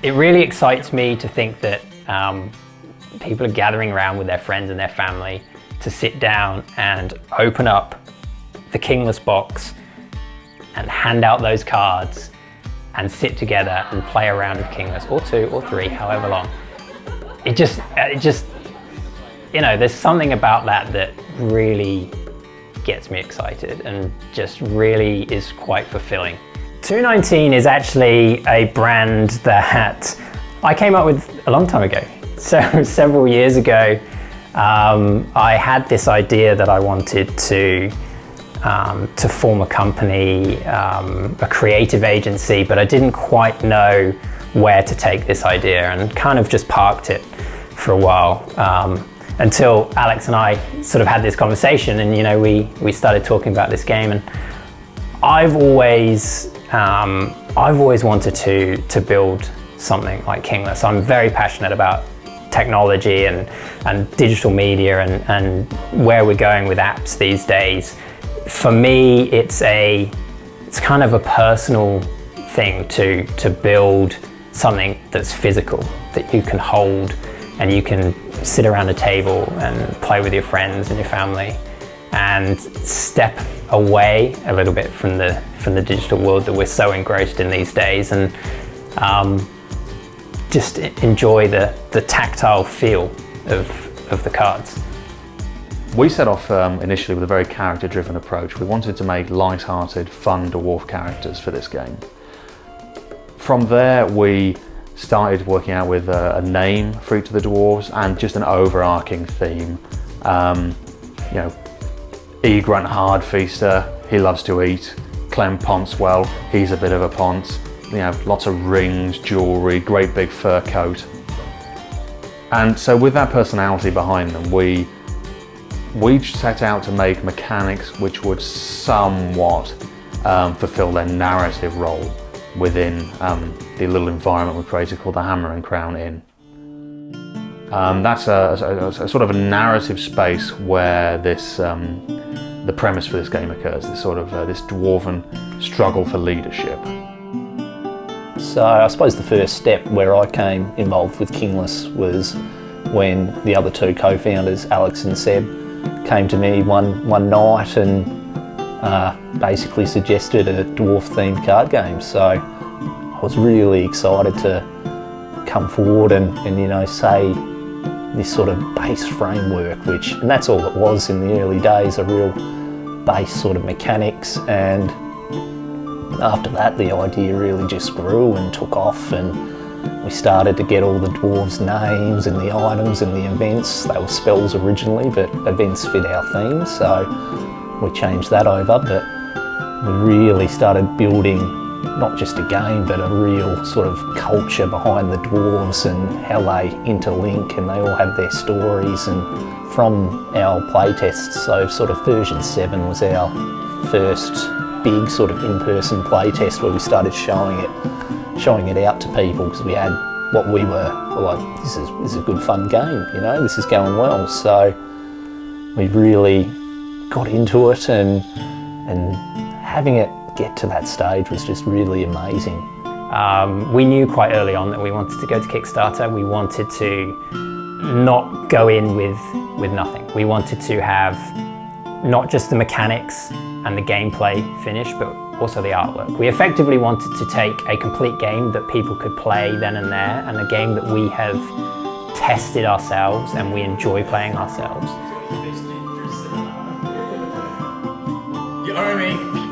It really excites me to think that people are gathering around with their friends and their family to sit down and open up the Kingless box and hand out those cards and sit together and play a round of Kingless, or 2 or 3, however long. It just, you know, there's something about that really gets me excited and just really is quite fulfilling. 219 is actually a brand that I came up with a long time ago. So several years ago, I had this idea that I wanted to form a company, a creative agency, but I didn't quite know where to take this idea and kind of just parked it for a while until Alex and I sort of had this conversation, and you know, we started talking about this game. And I've always wanted to build something like Kingless. I'm very passionate about technology and digital media and where we're going with apps these days. For me, it's kind of a personal thing to build something that's physical, that you can hold and you can sit around a table and play with your friends and your family and step away a little bit from the digital world that we're so engrossed in these days, and just enjoy the tactile feel of the cards. We set off initially with a very character-driven approach. We wanted to make light-hearted, fun dwarf characters for this game. From there, we started working out with a name for each of the dwarves and just an overarching theme. You know, Egrunt Hard Feaster, he loves to eat. Clem Poncewell, he's a bit of a ponce. You know, lots of rings, jewellery, great big fur coat. And so with that personality behind them, we set out to make mechanics which would somewhat fulfill their narrative role within the little environment we created called the Hammer and Crown Inn. That's a sort of a narrative space where the premise for this game occurs, this sort of this dwarven struggle for leadership. So I suppose the first step where I came involved with Kingless was when the other two co-founders, Alex and Seb, came to me one night and basically suggested a dwarf-themed card game. So I was really excited to come forward and you know, say this sort of base framework, and that's all it was in the early days, a real base sort of mechanics. And after that, the idea really just grew and took off, and we started to get all the dwarves' names and the items and the events. They were spells originally, but events fit our theme, so we changed that over. But we really started building not just a game, but a real sort of culture behind the dwarves and how they interlink, and they all have their stories. And from our playtests, so sort of version 7 was our first big sort of in-person playtest where we started showing it out to people, because we had what we were like, this is a good fun game, you know, this is going well. So we really got into it, and having it get to that stage was just really amazing. We knew quite early on that we wanted to go to Kickstarter. We wanted to not go in with nothing. We wanted to have not just the mechanics and the gameplay finished, but also the artwork. We effectively wanted to take a complete game that people could play then and there, and a game that we have tested ourselves and we enjoy playing ourselves. You owe me.